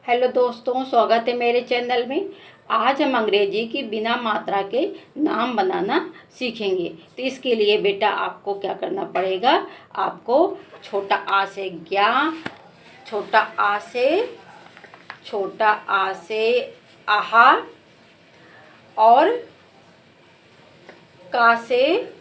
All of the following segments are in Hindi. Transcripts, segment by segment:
हेलो दोस्तों, स्वागत है मेरे चैनल में। आज हम अंग्रेजी की बिना मात्रा के नाम बनाना सीखेंगे। तो इसके लिए बेटा आपको क्या करना पड़ेगा, आपको छोटा आ से ज्ञा, छोटा आ से आहा और का से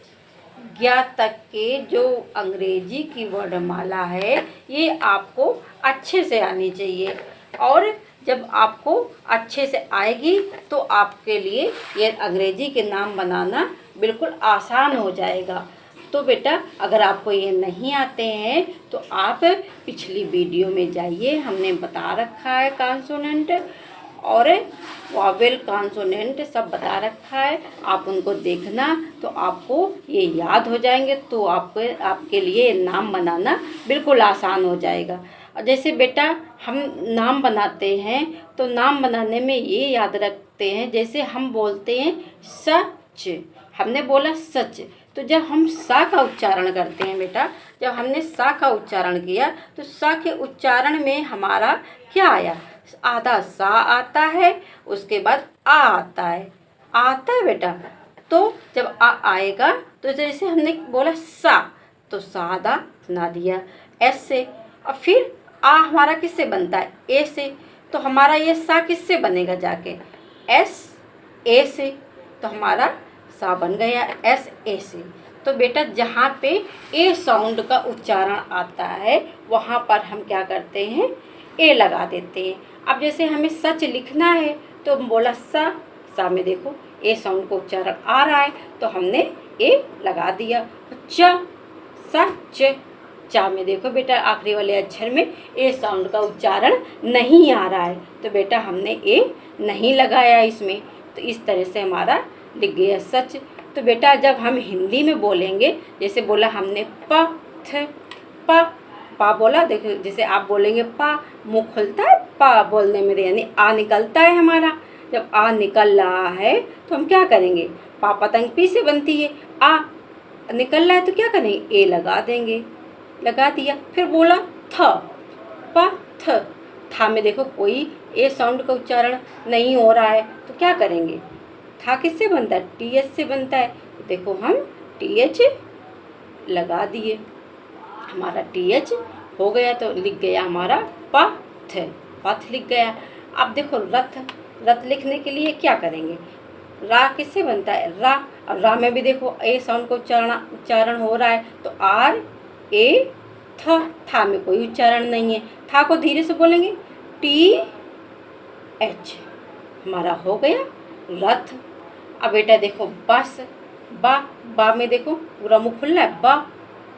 ज्ञा तक के जो अंग्रेजी की वर्णमाला है ये आपको अच्छे से आनी चाहिए। और जब आपको अच्छे से आएगी तो आपके लिए ये अंग्रेजी के नाम बनाना बिल्कुल आसान हो जाएगा। तो बेटा अगर आपको ये नहीं आते हैं तो आप पिछली वीडियो में जाइए, हमने बता रखा है कॉन्सोनेंट और वॉवेल कॉन्सोनेंट सब बता रखा है, आप उनको देखना तो आपको ये याद हो जाएंगे। तो आपके लिए नाम बनाना बिल्कुल आसान हो जाएगा। जैसे बेटा हम नाम बनाते हैं तो नाम बनाने में ये याद रखते हैं, जैसे हम बोलते हैं सच, हमने बोला सच, तो जब हम सा का उच्चारण करते हैं बेटा, जब हमने सा का उच्चारण किया तो सा के उच्चारण में हमारा क्या आया, आधा सा आता है, उसके बाद आ आता है बेटा। तो जब आ आएगा तो जैसे हमने बोला सा तो सादा बना दिया एस से, और फिर आ हमारा किससे बनता है, ए से, तो हमारा ये सा किससे बनेगा जाके, एस ए से, तो हमारा सा बन गया एस ए से। तो बेटा जहाँ पे ए साउंड का उच्चारण आता है वहाँ पर हम क्या करते हैं, ए लगा देते हैं। अब जैसे हमें सच लिखना है तो हम बोला सा में देखो ए साउंड का उच्चारण आ रहा है तो हमने ए लगा दिया। सच, चा में देखो बेटा आखिरी वाले अक्षर में ए साउंड का उच्चारण नहीं आ रहा है तो बेटा हमने ए नहीं लगाया इसमें, तो इस तरह से हमारा लिख गया सच। तो बेटा जब हम हिंदी में बोलेंगे, जैसे बोला हमने पा बोला, देखो जैसे आप बोलेंगे पा, मुंह खुलता है पा बोलने में, यानी आ निकलता है हमारा। जब आ निकल रहा है तो हम क्या करेंगे, पा पतंग पी से बनती है, आ निकल रहा है तो क्या करेंगे, ए लगा देंगे, लगा दिया। फिर बोला थ था में देखो कोई ए साउंड का उच्चारण नहीं हो रहा है तो क्या करेंगे, था किससे बनता है, टी एच से बनता है, तो देखो हम टी एच लगा दिए, हमारा टी एच हो गया तो लिख गया हमारा पथ लिख गया। अब देखो रथ लिखने के लिए क्या करेंगे, रा किससे बनता है, रा, अब रा में भी देखो ए साउंड का उच्चारण हो रहा है तो आर ए था में कोई उच्चारण नहीं है, था को धीरे से बोलेंगे टी एच, हमारा हो गया रथ। अब बेटा देखो बस, बा में देखो पूरा मुँह खुल रहा है, बा,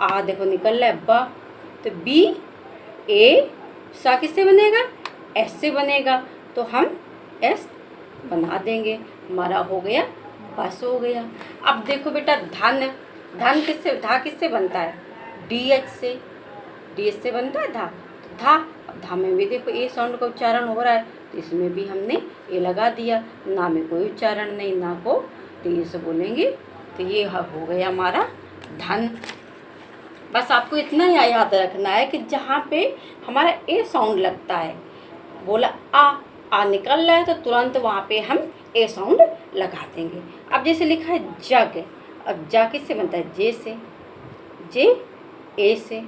आ देखो निकल रहा है बा, तो बी ए सा किससे बनेगा, एस से बनेगा, तो हम एस बना देंगे, हमारा हो गया बस हो गया। अब देखो बेटा धन धा किससे बनता है, डी एच से बनता है धा, तो धा, अब धा में भी देखो ए साउंड का उच्चारण हो रहा है तो इसमें भी हमने ए लगा दिया, ना में कोई उच्चारण नहीं, ना को डी से बोलेंगे, तो ये हो गया हमारा धन। बस आपको इतना ही याद रखना है कि जहाँ पे हमारा ए साउंड लगता है, बोला आ निकल रहा है तो तुरंत वहाँ पे हम ए साउंड लगा देंगे। अब जैसे लिखा है जग, अब जा किससे बनता है, जे से, जे ए से,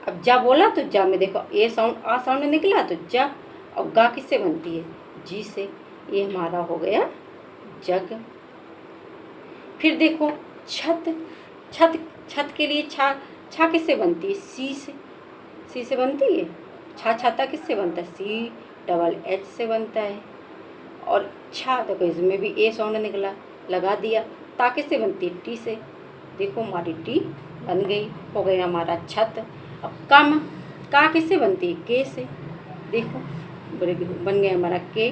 अब जा बोला तो जा में देखो ए साउंड आ साउंड निकला तो जा, और गा किससे बनती है, जी से, ये हमारा हो गया जग। फिर देखो छत के लिए छा किससे बनती है, सी से बनती है, छाता किससे बनता है, सी डबल एच से बनता है। और छा देखो इसमें भी ए साउंड निकला, लगा दिया, ता किससे बनती है, टी से, देखो हमारी टी बन गई, हो गया हमारा छत। अब का किससे बनती है, के से, देखो बन गया हमारा के,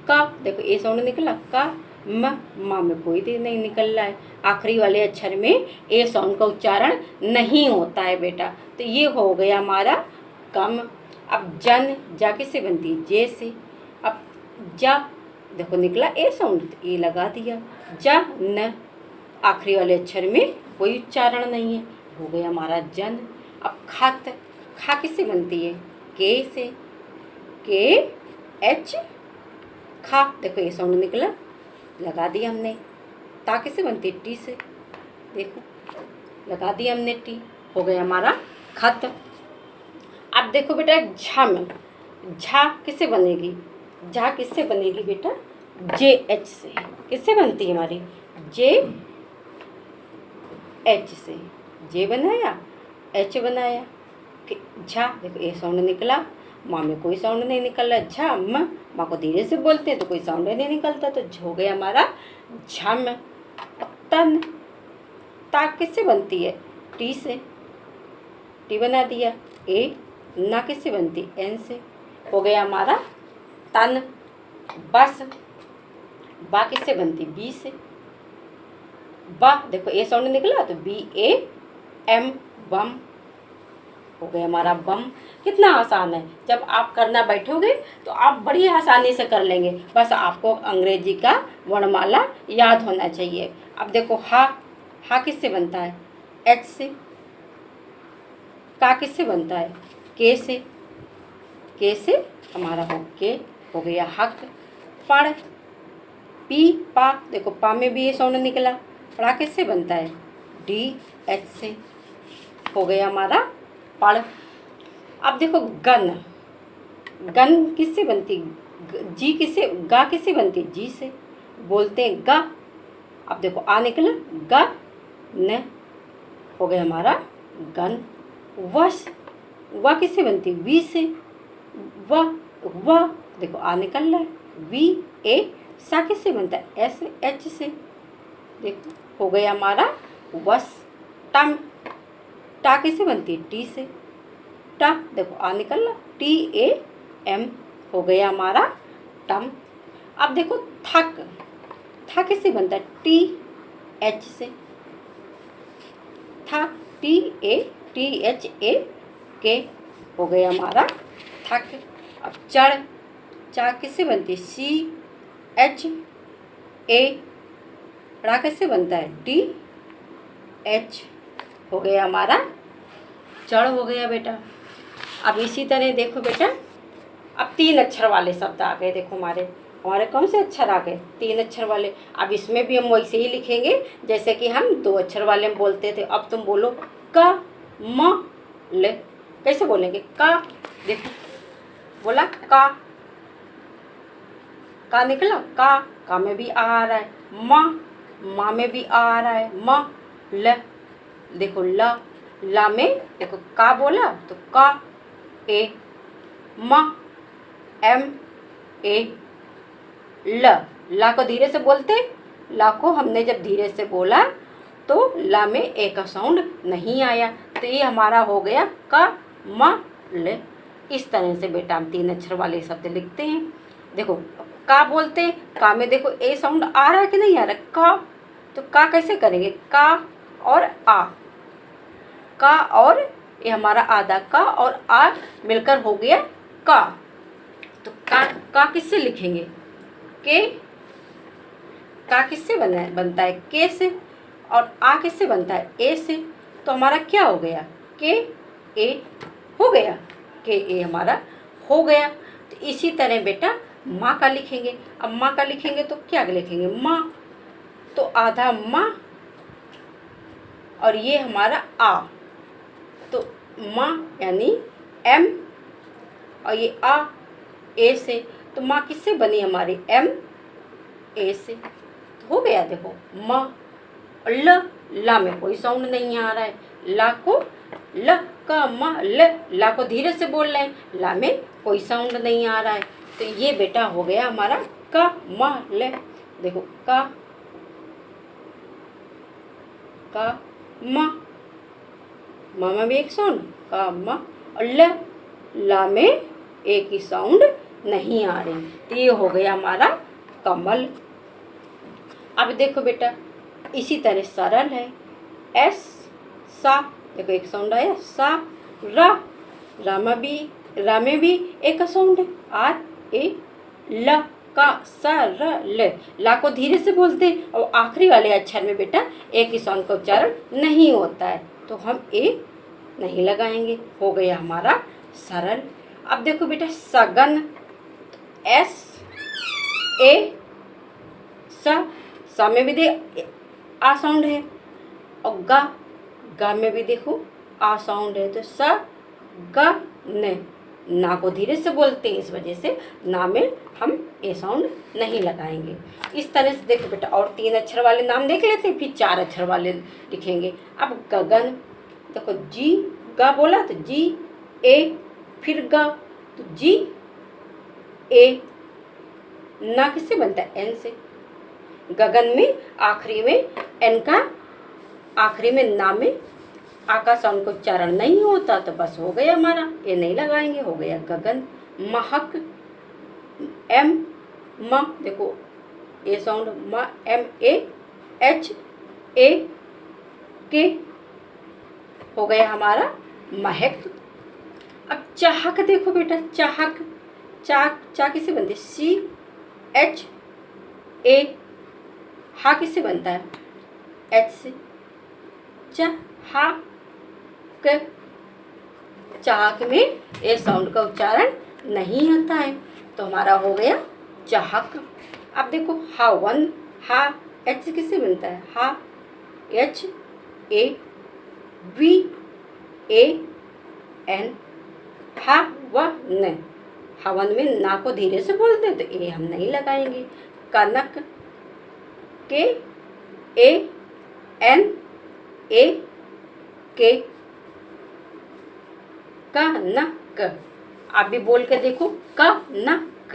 का देखो ए साउंड निकला, का माँ में कोई भी नहीं निकल रहा है, आखिरी वाले अक्षर में ए साउंड का उच्चारण नहीं होता है बेटा, तो ये हो गया हमारा कम। अब जा किससे बनती है, जे से, अब जा देखो निकला ए साउंड तो ए लगा दिया, जा न, आखिरी वाले अक्षर में कोई उच्चारण नहीं है, हो गया हमारा जन। अब खा किससे बनती है, के से, के एच खा, देखो ये साउंड निकला, लगा दिया हमने। ता किससे बनती है? टी से, देखो लगा दिया हमने टी, हो गया हमारा खत। अब देखो बेटा झा में, झा किससे बनेगी? झा किससे बनेगी बेटा? जे एच से। किससे बनती है हमारी? जे एच से। जे बनाया, एच बनाया, फिर झा, देखो ये साउंड निकला, माँ में कोई साउंड नहीं निकल रहा, झा म, माँ को धीरे से बोलते हैं तो कोई साउंड नहीं निकलता, तो हो गया हमारा झम। तन, ता किससे बनती है? टी से, टी बना दिया। ए ना किससे बनती? एन से, हो गया हमारा तन। बस, बा किससे बनती? बी से। बा, देखो ए साउंड निकला तो बी ए एम, बम, हो गया हमारा बम। कितना आसान है, जब आप करना बैठोगे तो आप बड़ी आसानी से कर लेंगे, बस आपको अंग्रेजी का वर्णमाला याद होना चाहिए। अब देखो हा, हा किससे बनता है? एच से। का किससे बनता है? के से, के से हमारा हो के, हो गया हक। पढ़, पी पा, देखो पा में भी ये साउंड निकला, पढ़ा किससे बनता है? डी एच से, हो गया हमारा पढ़। अब देखो गन, गन किससे बनती? जी किससे, गा किससे बनती? जी से, बोलते हैं गा। अब देखो आ निकला, गा न, हो गया हमारा गन। वश, वा किससे बनती? वी से। व, देखो आ निकल रहा है, वी ए। सा किससे बनता है? एस एच से, देखो हो गया हमारा वश। टम, टा किससे बनती है? टी से। टा, देखो आ निकल रहा, टी ए एम, हो गया हमारा टम। अब देखो थक, था किससे बनता है? टी एच से। था, टी एच ए के, हो गया हमारा थक। अब चढ़, चा किससे बनती है? सी एच ए, ड़ा किससे बनता है? टी एच, हो गया हमारा चढ़, हो गया बेटा। अब इसी तरह देखो बेटा, अब 3 अक्षर वाले शब्द आ गए, देखो हमारे हमारे कौन से अक्षर आ गए? 3 अक्षर वाले। अब इसमें भी हम वैसे ही लिखेंगे जैसे कि हम 2 अक्षर वाले में बोलते थे। अब तुम बोलो क म ले, कैसे बोलेंगे? का, देखो बोला का निकला, का में भी आ रहा है, माँ में भी आ रहा है, म ल, देखो ला में देखो का बोला तो का ए, म एम ए, ला को धीरे से बोलते, ला को हमने जब धीरे से बोला तो ला में ए का साउंड नहीं आया, तो ये हमारा हो गया का म ल। इस तरह से बेटा हम 3 अक्षर वाले शब्द लिखते हैं। देखो का बोलते, का में देखो ए साउंड आ रहा है कि नहीं आ रहा? का, तो का कैसे करेंगे? का और आ, का और ये हमारा आधा का और आ मिलकर हो गया का। तो का किससे लिखेंगे? के, का किससे बनता है? के से। और आ किससे बनता है? ए से। तो हमारा क्या हो गया? के ए, हो गया, के ए हमारा हो गया। तो इसी तरह बेटा माँ का लिखेंगे। अब माँ का लिखेंगे तो क्या लिखेंगे? माँ, तो आधा माँ और ये हमारा आ, तो माँ यानी एम और ये आ ए से, तो माँ किससे बनी हमारी? एम ए से, तो हो गया देखो माँ। ल, ला में कोई साउंड नहीं आ रहा है, ला को ल का म ल, ला को धीरे से बोल रहे हैं, ला में कोई साउंड नहीं आ रहा है, तो ये बेटा हो गया हमारा का म ल। देखो का म, में भी एक साउंड का म, और ला में एक ही साउंड नहीं आ रही, तो ये हो गया हमारा कमल। अब देखो बेटा इसी तरह सरल है, एस सा, देखो एक साउंड आया, सा रा, रा में भी एक साउंड है, आर ए, ल का स र ल, ला को धीरे से बोलते हैं और आखिरी वाले अक्षर में बेटा एक ही साउंड का उच्चारण नहीं होता है, तो हम ए नहीं लगाएंगे, हो गया हमारा सरल। अब देखो बेटा सगन, एस ए सा में भी दे आ साउंड है, और गा में भी देखो आ साउंड है, तो स ग न, ना को धीरे से बोलते हैं, इस वजह से ना में हम ए साउंड नहीं लगाएंगे। इस तरह से देखो बेटा, और 3 अक्षर वाले नाम देख लेते हैं, फिर 4 अक्षर वाले लिखेंगे। अब गगन, देखो जी गा बोला तो जी ए, फिर गा तो जी ए, ना किससे बनता है, एन से। गगन में आखिरी में एन का, आखिरी में ना में आ का साउंड को उच्चारण नहीं होता, तो बस हो गया हमारा, ये नहीं लगाएंगे, हो गया गगन। महक, एम म, देखो ए साउंड म, M A H A K, हो गया हमारा महक। अब चाहक देखो बेटा, चाहक, चा किससे बनती है, सी एच ए, हा किससे बनता है, एच से। चाहक, चाहक में ए साउंड का उच्चारण नहीं होता है, तो हमारा हो गया चाहक। अब देखो हवन, हा एच किससे बनता है, हा H A V A N, हा व न, हवन में ना को धीरे से बोलते हैं, तो ए हम नहीं लगाएंगे। कनक, के ए एन ए के, कनक। आप भी बोल के देखो, कनक।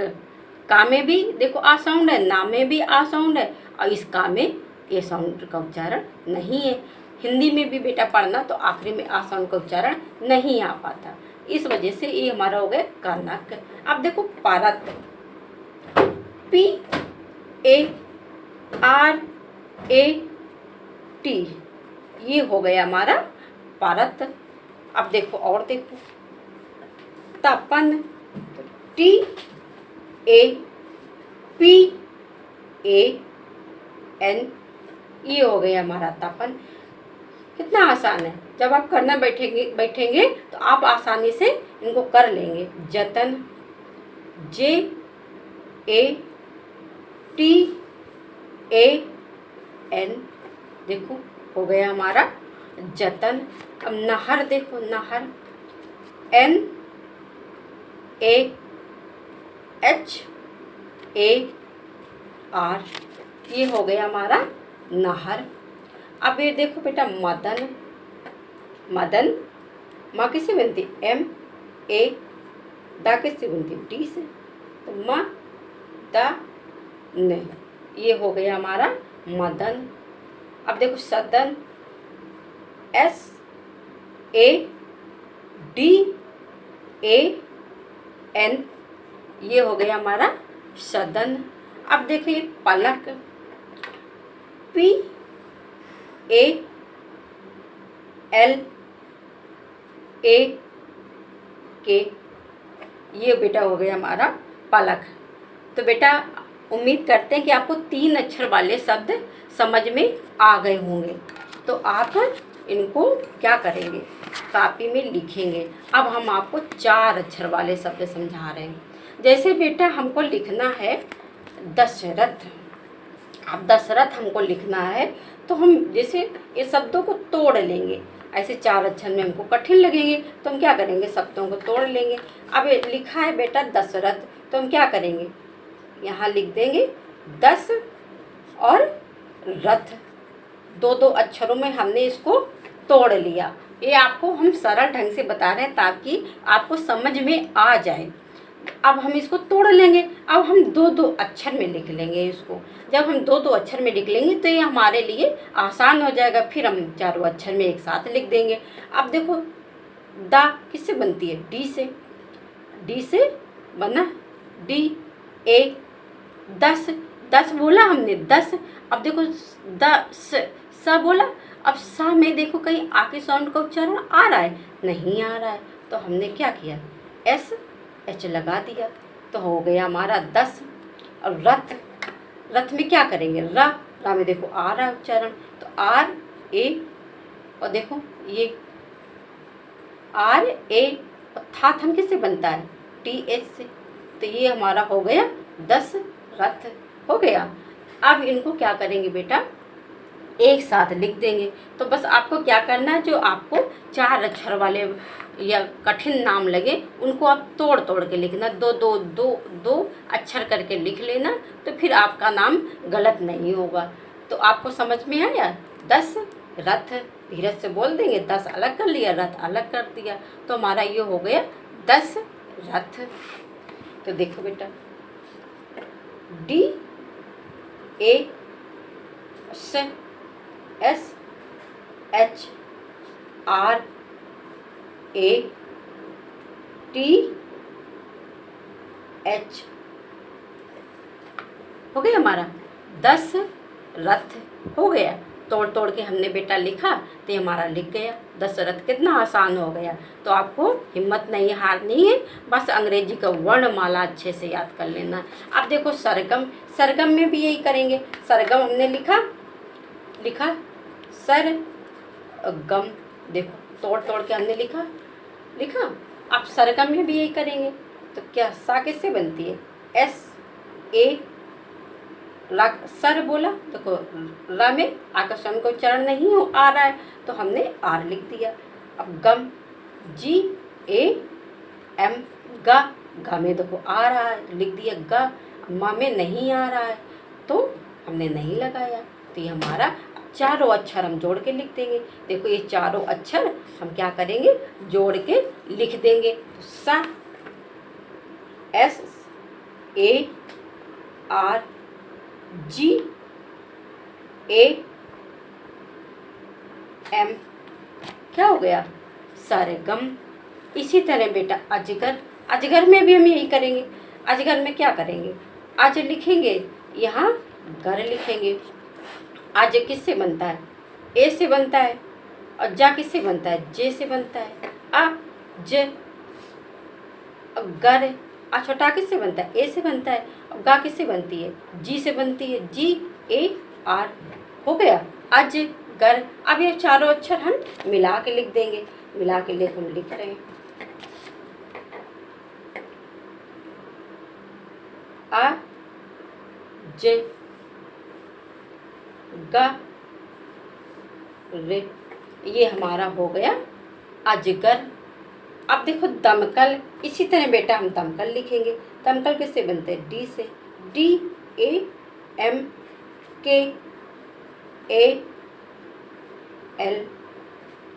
का में भी देखो आ साउंड है, ना में भी आ साउंड है, और इस का में ए साउंड का उच्चारण नहीं है। हिंदी में भी बेटा पढ़ना तो आखिरी में आ साउंड का उच्चारण नहीं आ पाता, इस वजह से ये हमारा हो गया कनक। अब देखो परत, P A R A T, ये हो गया हमारा परत। अब देखो और देखो, तपन, T A P A N, ये हो गया हमारा तपन। कितना आसान है, जब आप करना बैठेंगे तो आप आसानी से इनको कर लेंगे। जतन, जे ए टी ए एन, देखो हो गया हमारा जतन। अब नहर देखो, नहर, N A H A R, ये हो गया हमारा नहर। अब ये देखो बेटा मदन, मदन माँ किससे बनती है, एम ए, दा किससे बनती है, डी से, तो म दा न, ये हो गया हमारा मदन। अब देखो सदन, S A D A N, ये हो गया हमारा सदन। अब देखिए पलक, पी ए एल ए के, ये बेटा हो गया हमारा पलक। तो बेटा उम्मीद करते हैं कि आपको 3 अक्षर वाले शब्द समझ में आ गए होंगे। तो आप इनको क्या करेंगे, कापी में लिखेंगे। अब हम आपको 4 अक्षर वाले शब्द समझा रहे हैं। जैसे बेटा हमको लिखना है दशरथ, अब दशरथ हमको लिखना है, तो हम जैसे ये शब्दों को तोड़ लेंगे, ऐसे 4 अक्षर में हमको कठिन लगेंगे, तो हम क्या करेंगे, शब्दों को तोड़ लेंगे। अब लिखा है बेटा दशरथ, तो हम क्या करेंगे, यहाँ लिख देंगे 10 और रथ, 2-2 अक्षरों में हमने इसको तोड़ लिया। ये आपको हम सरल ढंग से बता रहे हैं ताकि आपको समझ में आ जाए। अब हम इसको तोड़ लेंगे, अब हम 2-2 अक्षर में लिख लेंगे इसको। जब हम 2-2 अक्षर में लिख लेंगे तो ये हमारे लिए आसान हो जाएगा, फिर हम 4 अक्षर में एक साथ लिख देंगे। अब देखो दा किससे बनती है, डी से, डी से बना, डी ए 10, 10 बोला हमने 10। अब देखो सा बोला, अब सा में देखो कहीं आके साउंड का उच्चारण आ रहा है, नहीं आ रहा है, तो हमने क्या किया, एस एच लगा दिया, तो हो गया हमारा 10। और रथ, रथ में क्या करेंगे, रा में देखो आ रहा है उच्चारण, तो आर ए, और देखो ये आर ए, और था थम किससे बनता है, टी एच से, तो ये हमारा हो गया 10 रथ हो गया। अब इनको क्या करेंगे बेटा, एक साथ लिख देंगे। तो बस आपको क्या करना है, जो आपको 4 अक्षर वाले या कठिन नाम लगे उनको आप तोड़ तोड़ के लिखना, दो दो दो दो अक्षर करके लिख लेना, तो फिर आपका नाम गलत नहीं होगा। तो आपको समझ में आया? 10 रथ, धीरज से बोल देंगे, 10 अलग कर लिया, रथ अलग कर दिया, तो हमारा ये हो गया 10 रथ। तो देखो बेटा, DASHRATH हो गया हमारा 10 रथ हो गया। तोड़ तोड़ के हमने बेटा लिखा तो ये हमारा लिख गया 10 रथ। कितना आसान हो गया। तो आपको हिम्मत नहीं हारनी है, बस अंग्रेजी का वर्णमाला अच्छे से याद कर लेना। अब देखो सरगम, सरगम में भी यही करेंगे। सरगम हमने लिखा सरगम, देखो तोड़ तोड़ के हमने लिखा। अब सरगम में भी यही करेंगे। तो क्या सा किससे बनती है? SA सर बोला, देखो र में आकर्षण को उच्चारण नहीं हो आ रहा है तो हमने आर लिख दिया। अब गम GAM गा में देखो आ रहा है, लिख दिया गा। माँ में नहीं आ रहा है तो हमने नहीं लगाया। तो ये हमारा चारों अक्षर हम जोड़ के लिख देंगे। देखो ये चारों अक्षर हम क्या करेंगे, जोड़ के लिख देंगे। तो सा SARGAM क्या हो गया? सरगम। इसी तरह बेटा अजगर, अजगर में भी हम यही करेंगे। अजगर में क्या करेंगे, अज लिखेंगे, यहाँ गर लिखेंगे। अज किससे बनता है? ए से बनता है। और जा किससे बनता है? जे से बनता है। ज गर। छोटा किससे बनता है? ए से बनता है। और गा किससे बनती है? जी से बनती है। GAR हो गया अज गर। अब ये चारों अक्षर हम मिला के लिख देंगे। मिला के हम लिख रहे हैं अज गर। ये हमारा हो गया अजगर। अब देखो दमकल, इसी तरह बेटा हम दमकल लिखेंगे। दमकल किससे बनते हैं? D से। DAMKAL,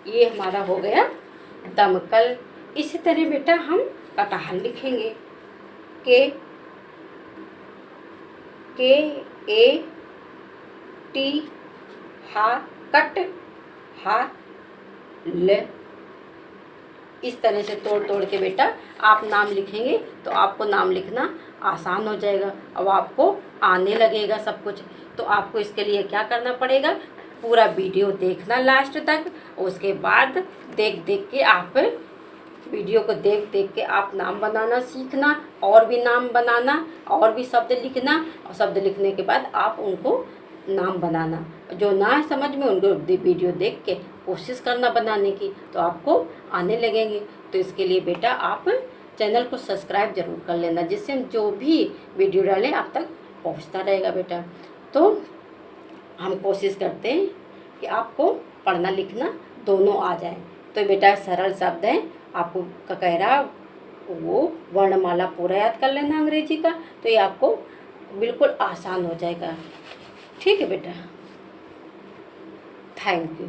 ये हमारा हो गया दमकल। इसी तरह बेटा हम कटहल लिखेंगे। KAT कट ल। इस तरह से तोड़ तोड़ के बेटा आप नाम लिखेंगे तो आपको नाम लिखना आसान हो जाएगा। अब आपको आने लगेगा सब कुछ। तो आपको इसके लिए क्या करना पड़ेगा, पूरा वीडियो देखना लास्ट तक। उसके बाद देख के आप वीडियो को देख के आप नाम बनाना सीखना, और भी नाम बनाना, और भी शब्द लिखना। और शब्द लिखने के बाद आप उनको नाम बनाना। जो ना है समझ में उनको वीडियो देख के कोशिश करना बनाने की, तो आपको आने लगेंगे। तो इसके लिए बेटा आप चैनल को सब्सक्राइब जरूर कर लेना, जिससे हम जो भी वीडियो डालें आप तक पहुंचता रहेगा बेटा। तो हम कोशिश करते हैं कि आपको पढ़ना लिखना दोनों आ जाए। तो बेटा सरल शब्द हैं, आपको कह रहा वो वर्णमाला पूरा याद कर लेना अंग्रेजी का, तो ये आपको बिल्कुल आसान हो जाएगा। ठीक है बेटा, थैंक यू।